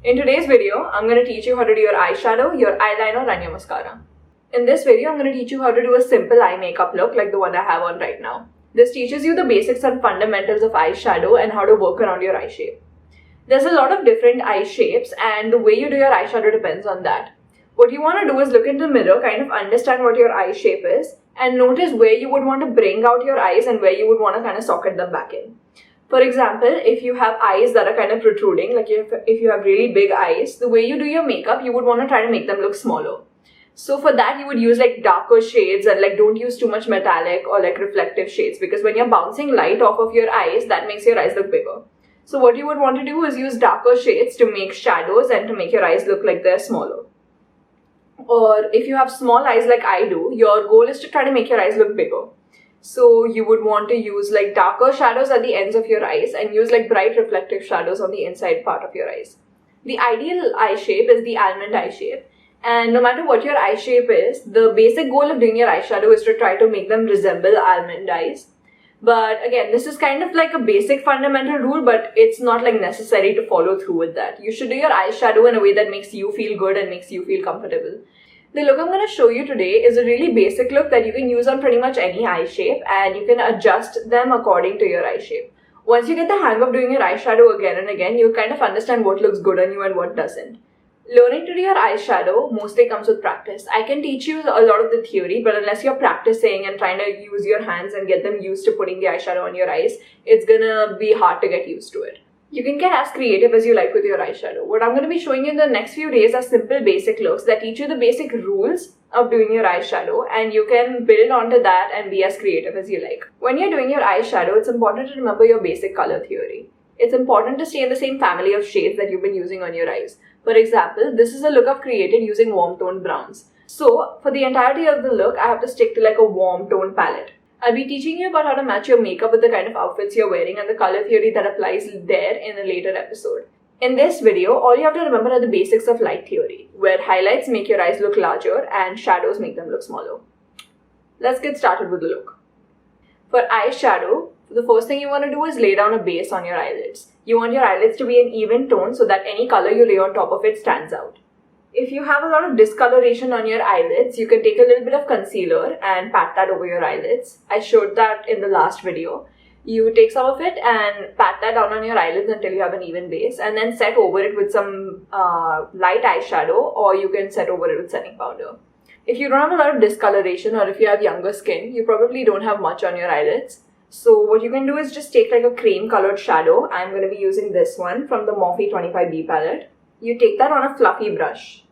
In today's video, I'm going to teach you how to do your eyeshadow, your eyeliner and your mascara. In this video, I'm going to teach you how to do a simple eye makeup look like the one I have on right now. This teaches you the basics and fundamentals of eyeshadow and how to work around your eye shape. There's a lot of different eye shapes and the way you do your eyeshadow depends on that. What you want to do is look into the mirror, kind of understand what your eye shape is and notice where you would want to bring out your eyes and where you would want to kind of socket them back in. For example, if you have eyes that are kind of protruding, like if you have really big eyes, the way you do your makeup, you would want to try to make them look smaller. So for that, you would use like darker shades and like don't use too much metallic or like reflective shades because when you're bouncing light off of your eyes, that makes your eyes look bigger. So what you would want to do is use darker shades to make shadows and to make your eyes look like they're smaller. Or if you have small eyes like I do, your goal is to try to make your eyes look bigger. So you would want to use like darker shadows at the ends of your eyes and use like bright reflective shadows on the inside part of your eyes. The ideal eye shape is the almond eye shape. And no matter what your eye shape is, the basic goal of doing your eyeshadow is to try to make them resemble almond eyes. But again, this is kind of like a basic fundamental rule, but it's not like necessary to follow through with that. You should do your eyeshadow in a way that makes you feel good and makes you feel comfortable. The look I'm going to show you today is a really basic look that you can use on pretty much any eye shape and you can adjust them according to your eye shape. Once you get the hang of doing your eyeshadow again and again, you'll kind of understand what looks good on you and what doesn't. Learning to do your eyeshadow mostly comes with practice. I can teach you a lot of the theory, but unless you're practicing and trying to use your hands and get them used to putting the eyeshadow on your eyes, it's gonna be hard to get used to it. You can get as creative as you like with your eyeshadow. What I'm going to be showing you in the next few days are simple basic looks that teach you the basic rules of doing your eyeshadow and you can build onto that and be as creative as you like. When you're doing your eyeshadow, it's important to remember your basic color theory. It's important to stay in the same family of shades that you've been using on your eyes. For example, this is a look I've created using warm toned browns. So for the entirety of the look, I have to stick to like a warm tone palette. I'll be teaching you about how to match your makeup with the kind of outfits you're wearing and the color theory that applies there in a later episode. In this video, all you have to remember are the basics of light theory, where highlights make your eyes look larger and shadows make them look smaller. Let's get started with the look. For eyeshadow, the first thing you want to do is lay down a base on your eyelids. You want your eyelids to be an even tone so that any color you lay on top of it stands out. If you have a lot of discoloration on your eyelids, you can take a little bit of concealer and pat that over your eyelids. I showed that in the last video. You take some of it and pat that down on your eyelids until you have an even base and then set over it with some light eyeshadow or you can set over it with setting powder. If you don't have a lot of discoloration or if you have younger skin, you probably don't have much on your eyelids. So what you can do is just take like a cream colored shadow. I'm going to be using this one from the Morphe 25B palette. You take that on a fluffy brush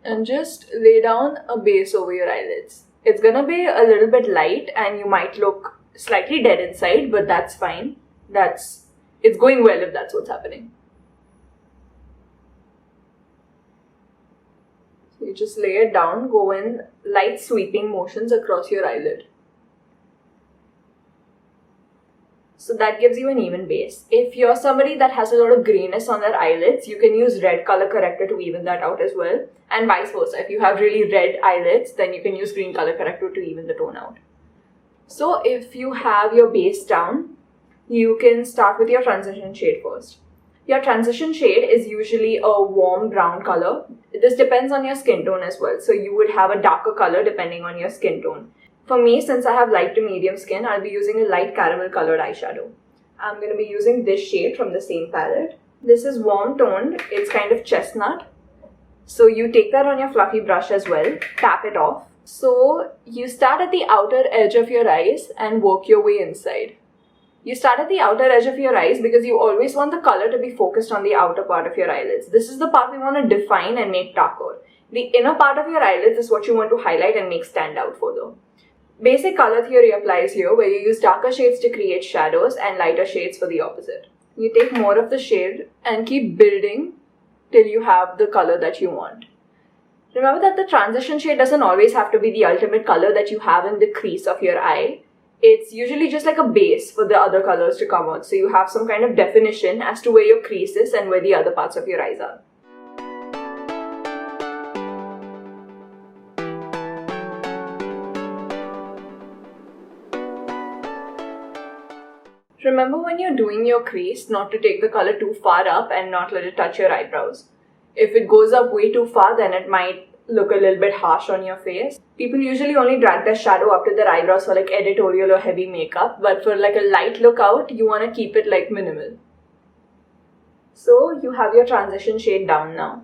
and just lay down a base over your eyelids. It's gonna be a little bit light and you might look slightly dead inside, but that's fine. It's going well if that's what's happening. So you just lay it down, go in light sweeping motions across your eyelid. So that gives you an even base. If you're somebody that has a lot of greenness on their eyelids, you can use red color corrector to even that out as well. And vice versa. If you have really red eyelids, then you can use green color corrector to even the tone out. So if you have your base down, you can start with your transition shade first. Your transition shade is usually a warm brown color. This depends on your skin tone as well. So you would have a darker color depending on your skin tone. For me, since I have light to medium skin, I'll be using a light caramel colored eyeshadow. I'm going to be using this shade from the same palette. This is warm toned. It's kind of chestnut. So you take that on your fluffy brush as well. Tap it off. So you start at the outer edge of your eyes and work your way inside. You start at the outer edge of your eyes because you always want the color to be focused on the outer part of your eyelids. This is the part we want to define and make darker. The inner part of your eyelids is what you want to highlight and make stand out further. Basic color theory applies here where you use darker shades to create shadows and lighter shades for the opposite. You take more of the shade and keep building till you have the color that you want. Remember that the transition shade doesn't always have to be the ultimate color that you have in the crease of your eye. It's usually just like a base for the other colors to come out. So you have some kind of definition as to where your crease is and where the other parts of your eyes are. Remember when you're doing your crease not to take the color too far up and not let it touch your eyebrows. If it goes up way too far, then it might look a little bit harsh on your face. People usually only drag their shadow up to their eyebrows for like editorial or heavy makeup, but for like a light look out, you want to keep it like minimal. So you have your transition shade down now.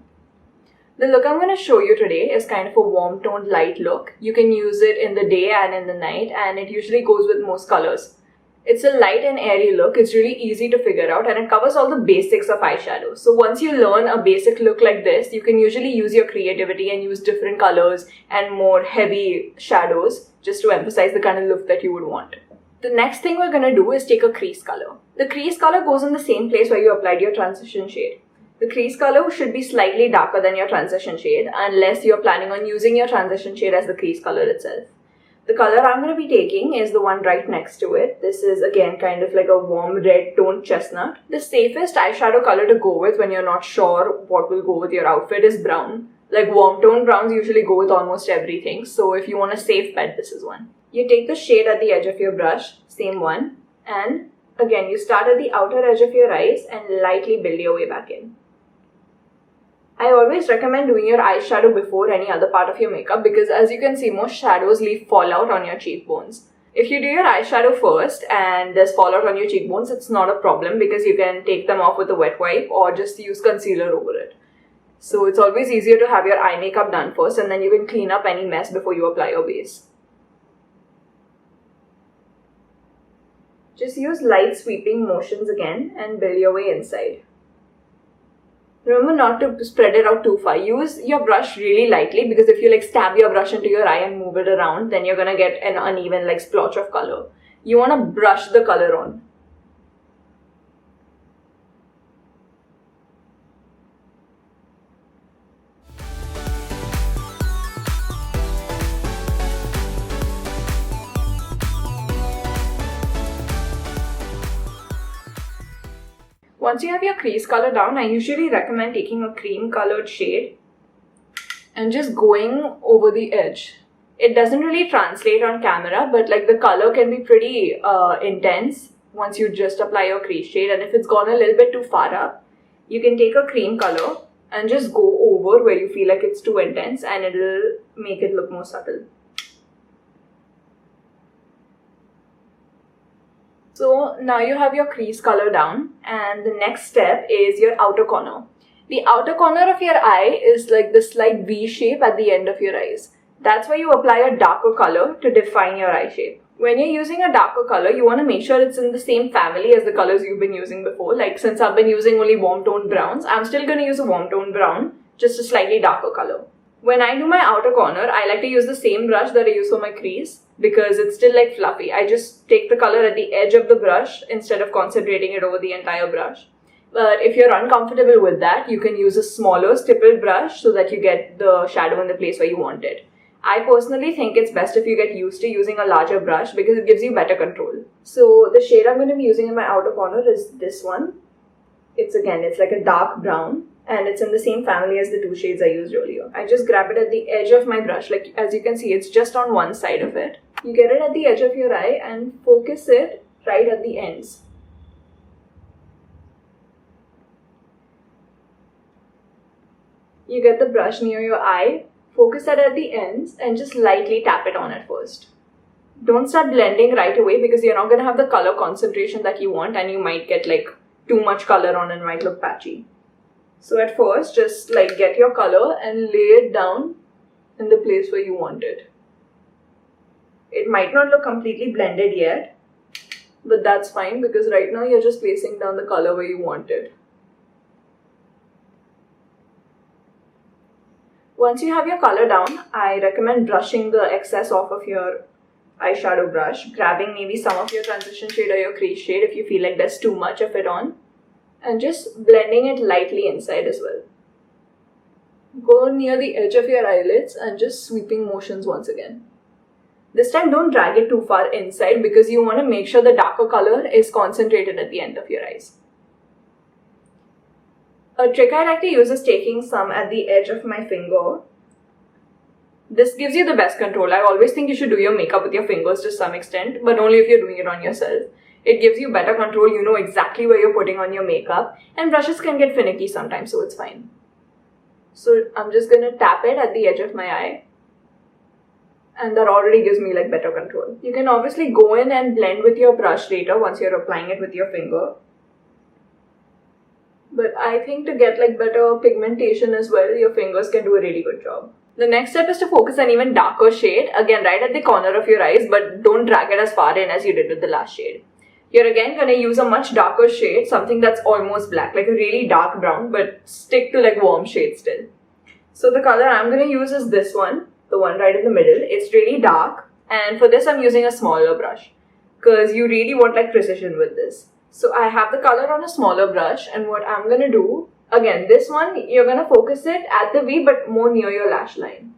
The look I'm going to show you today is kind of a warm toned light look. You can use it in the day and in the night, and it usually goes with most colors. It's a light and airy look. It's really easy to figure out, and it covers all the basics of eyeshadow. So once you learn a basic look like this, you can usually use your creativity and use different colors and more heavy shadows just to emphasize the kind of look that you would want. The next thing we're going to do is take a crease color. The crease color goes in the same place where you applied your transition shade. The crease color should be slightly darker than your transition shade unless you're planning on using your transition shade as the crease color itself. The color I'm going to be taking is the one right next to it. This is again kind of like a warm red toned chestnut. The safest eyeshadow color to go with when you're not sure what will go with your outfit is brown. Like warm toned browns usually go with almost everything, so if you want a safe bet, this is one. You take the shade at the edge of your brush, same one, and again you start at the outer edge of your eyes and lightly build your way back in. I always recommend doing your eyeshadow before any other part of your makeup because as you can see, most shadows leave fallout on your cheekbones. If you do your eyeshadow first and there's fallout on your cheekbones, it's not a problem because you can take them off with a wet wipe or just use concealer over it. So it's always easier to have your eye makeup done first and then you can clean up any mess before you apply your base. Just use light sweeping motions again and build your way inside. Remember not to spread it out too far. Use your brush really lightly because if you like stab your brush into your eye and move it around, then you're gonna get an uneven like splotch of color. You wanna brush the color on. Once you have your crease color down, I usually recommend taking a cream colored shade and just going over the edge. It doesn't really translate on camera, but like the color can be pretty intense once you just apply your crease shade, and if it's gone a little bit too far up, you can take a cream color and just go over where you feel like it's too intense and it'll make it look more subtle. So now you have your crease color down and the next step is your outer corner. The outer corner of your eye is like the slight V shape at the end of your eyes. That's where you apply a darker color to define your eye shape. When you're using a darker color, you want to make sure it's in the same family as the colors you've been using before. Like since I've been using only warm toned browns, I'm still going to use a warm toned brown, just a slightly darker color. When I do my outer corner, I like to use the same brush that I use for my crease because it's still like fluffy. I just take the color at the edge of the brush instead of concentrating it over the entire brush. But if you're uncomfortable with that, you can use a smaller stippled brush so that you get the shadow in the place where you want it. I personally think it's best if you get used to using a larger brush because it gives you better control. So the shade I'm going to be using in my outer corner is this one. It's like a dark brown. And it's in the same family as the two shades I used earlier. I just grab it at the edge of my brush. Like as you can see, it's just on one side of it. You get it at the edge of your eye and focus it right at the ends. You get the brush near your eye, focus it at the ends and just lightly tap it on at first. Don't start blending right away because you're not going to have the color concentration that you want and you might get like too much color on and might look patchy. So at first, just like get your color and lay it down in the place where you want it. It might not look completely blended yet, but that's fine because right now you're just placing down the color where you want it. Once you have your color down, I recommend brushing the excess off of your eyeshadow brush, grabbing maybe some of your transition shade or your crease shade if you feel like there's too much of it on, and just blending it lightly inside as well. Go near the edge of your eyelids and just sweeping motions once again. This time don't drag it too far inside because you want to make sure the darker color is concentrated at the end of your eyes. A trick I like to use is taking some at the edge of my finger. This gives you the best control. I always think you should do your makeup with your fingers to some extent, but only if you're doing it on yourself. It gives you better control, you know exactly where you're putting on your makeup, and brushes can get finicky sometimes, so it's fine. So I'm just gonna tap it at the edge of my eye. And that already gives me like better control. You can obviously go in and blend with your brush later once you're applying it with your finger. But I think to get like better pigmentation as well, your fingers can do a really good job. The next step is to focus an even darker shade, again right at the corner of your eyes, but don't drag it as far in as you did with the last shade. You're again going to use a much darker shade, something that's almost black, like a really dark brown, but stick to like warm shades still. So the color I'm going to use is this one, the one right in the middle. It's really dark, and for this I'm using a smaller brush because you really want like precision with this. So I have the color on a smaller brush, and what I'm going to do, again this one, you're going to focus it at the V but more near your lash line.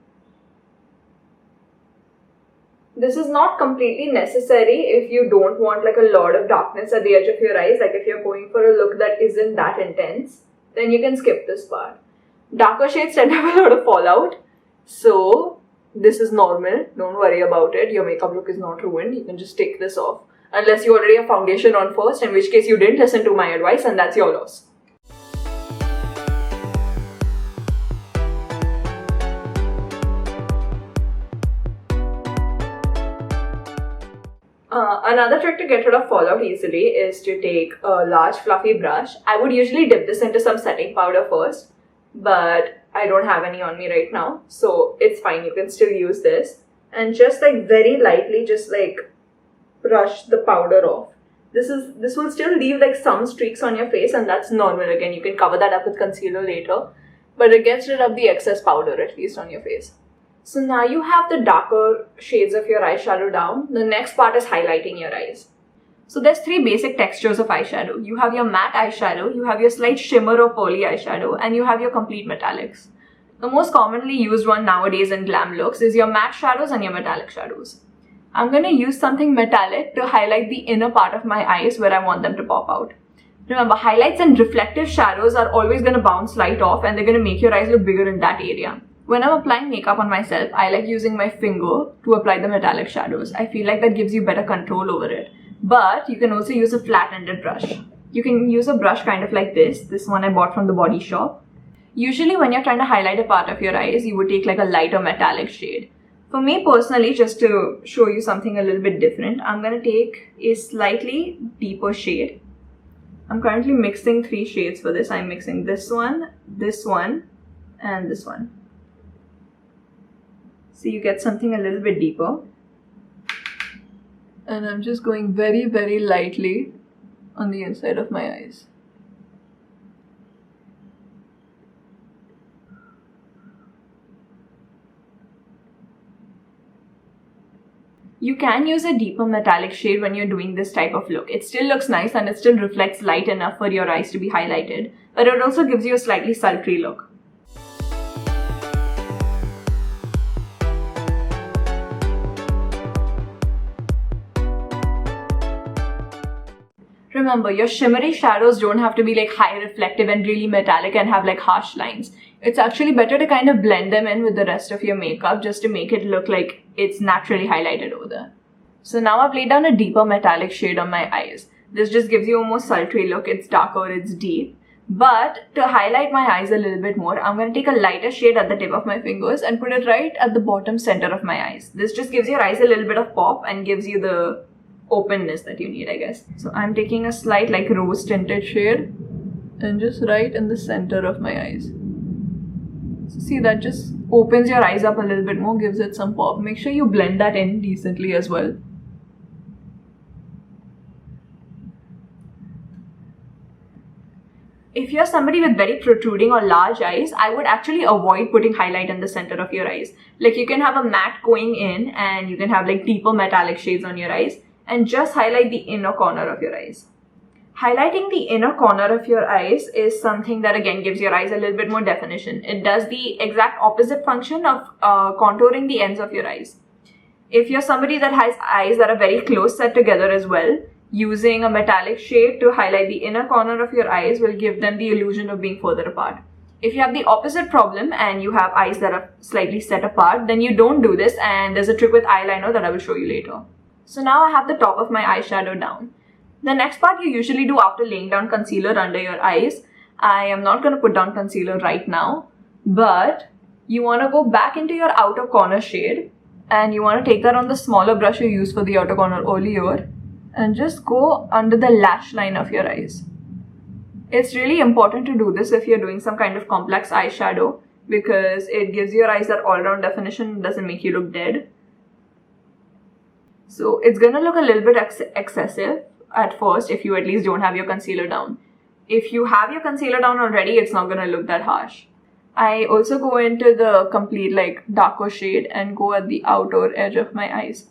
This is not completely necessary if you don't want like a lot of darkness at the edge of your eyes. Like if you're going for a look that isn't that intense, then you can skip this part. Darker shades tend to have a lot of fallout, so this is normal. Don't worry about it. Your makeup look is not ruined. You can just take this off. Unless you already have foundation on first, in which case you didn't listen to my advice and that's your loss. Another trick to get rid of fallout easily is to take a large fluffy brush. I would usually dip this into some setting powder first, but I don't have any on me right now, so it's fine. You can still use this and just like very lightly just like brush the powder off. This will still leave like some streaks on your face, and that's normal. Again, you can cover that up with concealer later, but it gets rid of the excess powder at least on your face. So now you have the darker shades of your eyeshadow down. The next part is highlighting your eyes. So there's three basic textures of eyeshadow. You have your matte eyeshadow, you have your slight shimmer or pearly eyeshadow, and you have your complete metallics. The most commonly used one nowadays in glam looks is your matte shadows and your metallic shadows. I'm going to use something metallic to highlight the inner part of my eyes where I want them to pop out. Remember, highlights and reflective shadows are always going to bounce light off, and they're going to make your eyes look bigger in that area. When I'm applying makeup on myself, I like using my finger to apply the metallic shadows. I feel like that gives you better control over it. But you can also use a flat-ended brush. You can use a brush kind of like this. This one I bought from the Body Shop. Usually when you're trying to highlight a part of your eyes, you would take like a lighter metallic shade. For me personally, just to show you something a little bit different, I'm going to take a slightly deeper shade. I'm currently mixing three shades for this. I'm mixing this one, and this one. So you get something a little bit deeper. And I'm just going very, very lightly on the inside of my eyes. You can use a deeper metallic shade when you're doing this type of look. It still looks nice and it still reflects light enough for your eyes to be highlighted, but it also gives you a slightly sultry look. Remember, your shimmery shadows don't have to be like high reflective and really metallic and have like harsh lines. It's actually better to kind of blend them in with the rest of your makeup just to make it look like it's naturally highlighted over there. So now I've laid down a deeper metallic shade on my eyes. This just gives you a more sultry look. It's darker, it's deep. But to highlight my eyes a little bit more, I'm going to take a lighter shade at the tip of my fingers and put it right at the bottom center of my eyes. This just gives your eyes a little bit of pop and gives you the openness that you need, I guess. So I'm taking a slight like rose tinted shade and just right in the center of my eyes. So see, that just opens your eyes up a little bit more, gives it some pop. Make sure you blend that in decently as well. If you're somebody with very protruding or large eyes, I would actually avoid putting highlight in the center of your eyes. Like you can have a matte going in and you can have like deeper metallic shades on your eyes and just highlight the inner corner of your eyes. Highlighting the inner corner of your eyes is something that again gives your eyes a little bit more definition. It does the exact opposite function of contouring the ends of your eyes. If you're somebody that has eyes that are very close set together as well, using a metallic shade to highlight the inner corner of your eyes will give them the illusion of being further apart. If you have the opposite problem and you have eyes that are slightly set apart, then you don't do this, and there's a trick with eyeliner that I will show you later. So now I have the top of my eyeshadow down. The next part you usually do after laying down concealer under your eyes. I am not going to put down concealer right now, But you want to go back into your outer corner shade, and you want to take that on the smaller brush you used for the outer corner earlier and just go under the lash line of your eyes. It's really important to do this if you're doing some kind of complex eyeshadow because it gives your eyes that all-round definition and doesn't make you look dead. So it's gonna look a little bit excessive at first if you at least don't have your concealer down. If you have your concealer down already, it's not gonna look that harsh. I also go into the complete like darker shade and go at the outer edge of my eyes.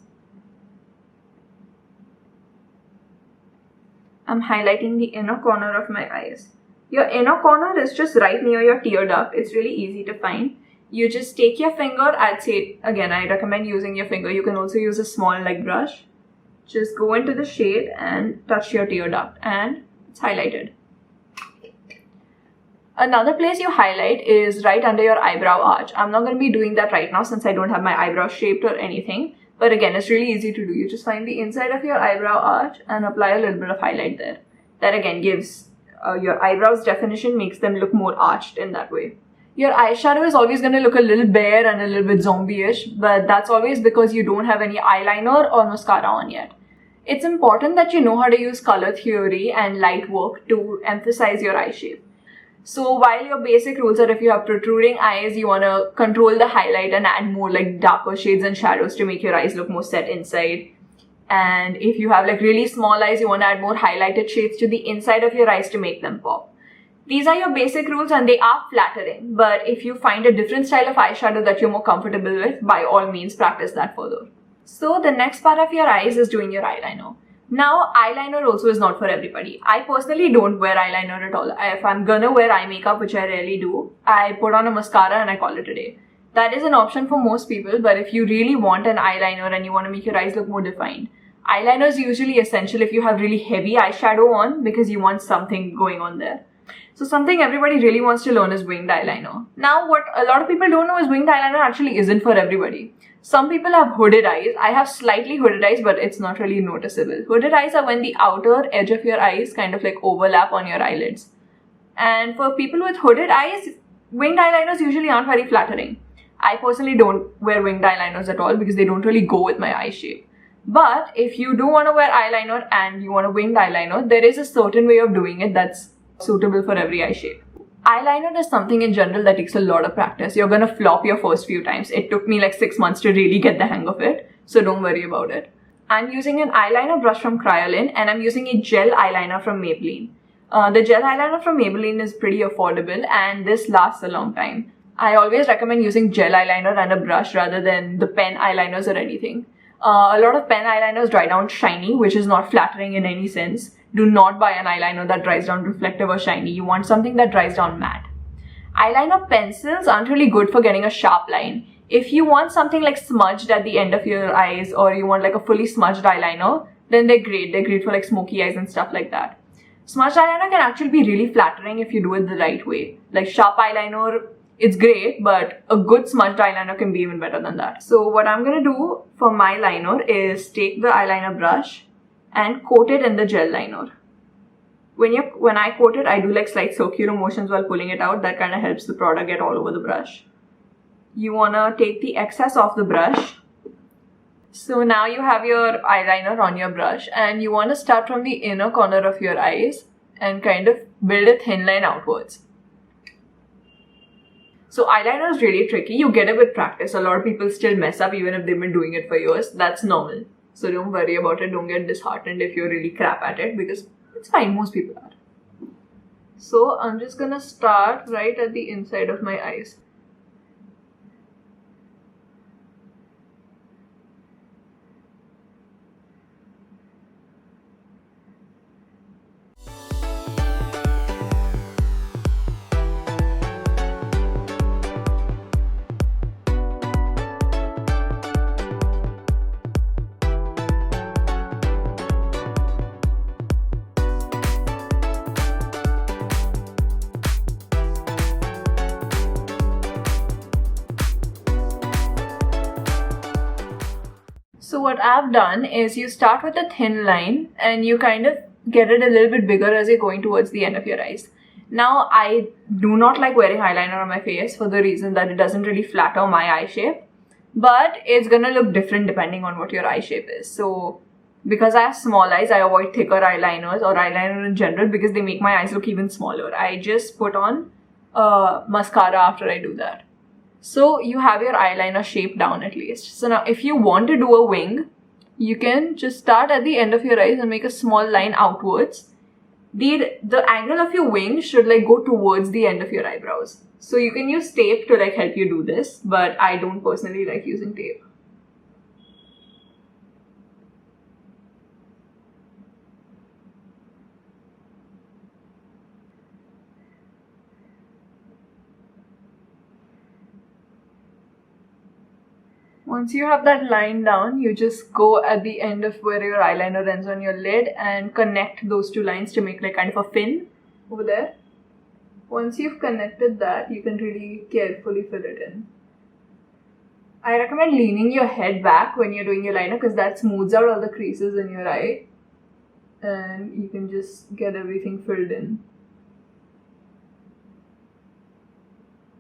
I'm highlighting the inner corner of my eyes. Your inner corner is just right near your tear duct. It's really easy to find. You just take your finger, I'd say, again, I recommend using your finger. You can also use a small like brush. Just go into the shade and touch your tear duct and it's highlighted. Another place you highlight is right under your eyebrow arch. I'm not going to be doing that right now since I don't have my eyebrow shaped or anything. But again, it's really easy to do. You just find the inside of your eyebrow arch and apply a little bit of highlight there. That again gives your eyebrows definition, makes them look more arched in that way. Your eyeshadow is always going to look a little bare and a little bit zombie-ish, but that's always because you don't have any eyeliner or mascara on yet. It's important that you know how to use color theory and light work to emphasize your eye shape. So while your basic rules are if you have protruding eyes, you want to control the highlight and add more like darker shades and shadows to make your eyes look more set inside. And if you have like really small eyes, you want to add more highlighted shades to the inside of your eyes to make them pop. These are your basic rules and they are flattering, but if you find a different style of eyeshadow that you're more comfortable with, by all means practice that further. So the next part of your eyes is doing your eyeliner. Now, eyeliner also is not for everybody. I personally don't wear eyeliner at all. If I'm gonna wear eye makeup, which I rarely do, I put on a mascara and I call it a day. That is an option for most people, but if you really want an eyeliner and you want to make your eyes look more defined, eyeliner is usually essential if you have really heavy eyeshadow on because you want something going on there. So something everybody really wants to learn is winged eyeliner. Now, what a lot of people don't know is winged eyeliner actually isn't for everybody. Some people have hooded eyes. I have slightly hooded eyes, but it's not really noticeable. Hooded eyes are when the outer edge of your eyes kind of like overlap on your eyelids. And for people with hooded eyes, winged eyeliners usually aren't very flattering. I personally don't wear winged eyeliners at all because they don't really go with my eye shape. But if you do want to wear eyeliner and you want a winged eyeliner, there is a certain way of doing it that's suitable for every eye shape. Eyeliner is something in general that takes a lot of practice. You're gonna flop your first few times. It took me like 6 months to really get the hang of it, so don't worry about it. I'm using an eyeliner brush from Kryolan and I'm using a gel eyeliner from Maybelline. The gel eyeliner from Maybelline is pretty affordable and this lasts a long time. I always recommend using gel eyeliner and a brush rather than the pen eyeliners or anything. A lot of pen eyeliners dry down shiny, which is not flattering in any sense. Do not buy an eyeliner that dries down reflective or shiny. You want something that dries down matte. Eyeliner pencils aren't really good for getting a sharp line. If you want something like smudged at the end of your eyes or you want like a fully smudged eyeliner, then they're great. They're great for like smoky eyes and stuff like that. Smudged eyeliner can actually be really flattering if you do it the right way. Like sharp eyeliner, it's great, but a good smudged eyeliner can be even better than that. So what I'm going to do for my liner is take the eyeliner brush and coat it in the gel liner. When I coat it, I do like slight circular motions while pulling it out. That kind of helps the product get all over the brush. You want to take the excess off the brush. So now you have your eyeliner on your brush and you want to start from the inner corner of your eyes and kind of build a thin line outwards. So eyeliner is really tricky. You get it with practice. A lot of people still mess up even if they've been doing it for years. That's normal. So don't worry about it. Don't get disheartened if you're really crap at it because it's fine. Most people are. So I'm just gonna start right at the inside of my eyes. So what I've done is you start with a thin line and you kind of get it a little bit bigger as you're going towards the end of your eyes. Now, I do not like wearing eyeliner on my face for the reason that it doesn't really flatter my eye shape. But it's gonna look different depending on what your eye shape is. So, because I have small eyes, I avoid thicker eyeliners or eyeliner in general because they make my eyes look even smaller. I just put on mascara after I do that. So, you have your eyeliner shape down at least. So now, if you want to do a wing, you can just start at the end of your eyes and make a small line outwards. The angle of your wing should like go towards the end of your eyebrows. So you can use tape to like help you do this, but I don't personally like using tape. Once you have that line down, you just go at the end of where your eyeliner ends on your lid and connect those two lines to make like kind of a fin over there. Once you've connected that, you can really carefully fill it in. I recommend leaning your head back when you're doing your liner because that smooths out all the creases in your eye and you can just get everything filled in.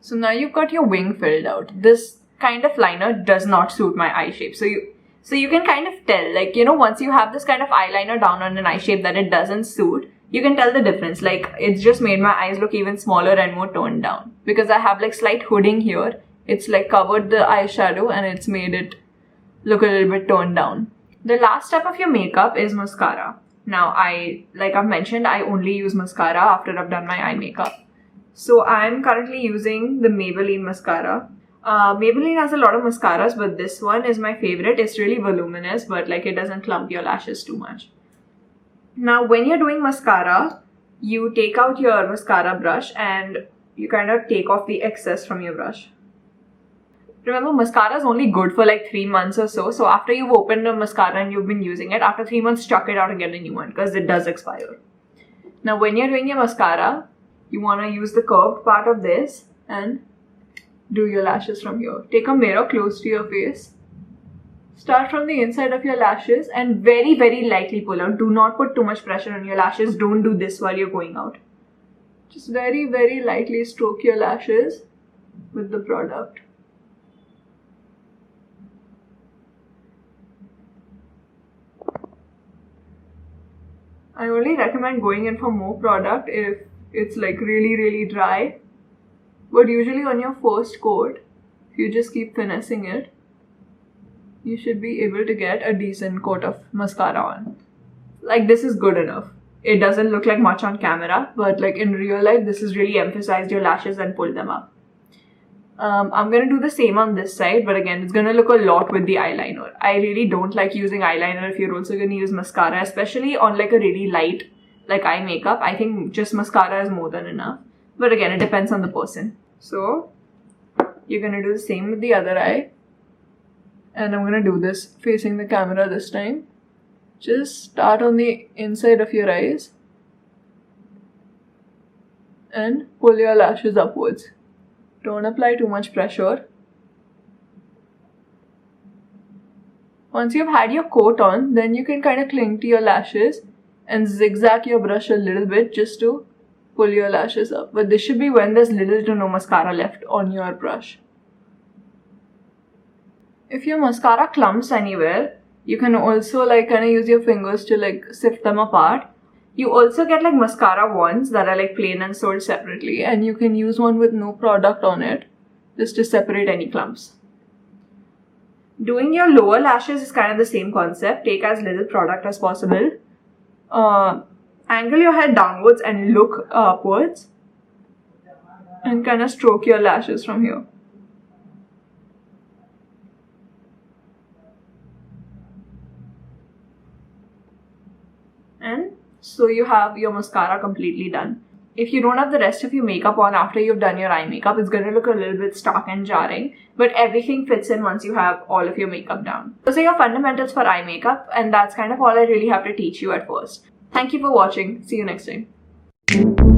So now you've got your wing filled out. This kind of liner does not suit my eye shape. So you can kind of tell, like, you know, once you have this kind of eyeliner down on an eye shape that it doesn't suit, you can tell the difference. Like, it's just made my eyes look even smaller and more toned down. Because I have like slight hooding here. It's like covered the eyeshadow and it's made it look a little bit toned down. The last step of your makeup is mascara. Now, like I've mentioned, I only use mascara after I've done my eye makeup. So I'm currently using the Maybelline mascara. Maybelline has a lot of mascaras, but this one is my favorite. It's really voluminous, but like it doesn't clump your lashes too much. Now, when you're doing mascara, you take out your mascara brush and you kind of take off the excess from your brush. Remember, mascara is only good for like 3 months or so. So after you've opened a mascara and you've been using it, after 3 months, chuck it out and get a new one because it does expire. Now, when you're doing your mascara, you want to use the curved part of this and do your lashes from here. Take a mirror close to your face. Start from the inside of your lashes and very, very lightly pull out. Do not put too much pressure on your lashes. Don't do this while you're going out. Just very, very lightly stroke your lashes with the product. I only recommend going in for more product if it's like really, really dry. But usually on your first coat, if you just keep finessing it, you should be able to get a decent coat of mascara on. Like, this is good enough. It doesn't look like much on camera, but like in real life, this has really emphasized your lashes and pulled them up. I'm going to do the same on this side, but again, it's going to look a lot with the eyeliner. I really don't like using eyeliner if you're also going to use mascara, especially on like a really light like eye makeup. I think just mascara is more than enough. But again, it depends on the person. So, you're going to do the same with the other eye. And I'm going to do this facing the camera this time. Just start on the inside of your eyes. And pull your lashes upwards. Don't apply too much pressure. Once you've had your coat on, then you can kind of cling to your lashes and zigzag your brush a little bit just to pull your lashes up. But this should be when there's little to no mascara left on your brush. If your mascara clumps anywhere, you can also like kind of use your fingers to like sift them apart. You also get like mascara wands that are like plain and sold separately, and you can use one with no product on it just to separate any clumps. Doing your lower lashes is kind of the same concept. Take as little product as possible. Angle your head downwards and look upwards. And kind of stroke your lashes from here. And so you have your mascara completely done. If you don't have the rest of your makeup on after you've done your eye makeup, it's going to look a little bit stark and jarring, but everything fits in once you have all of your makeup down. Those are your fundamentals for eye makeup, and that's kind of all I really have to teach you at first. Thank you for watching. See you next time.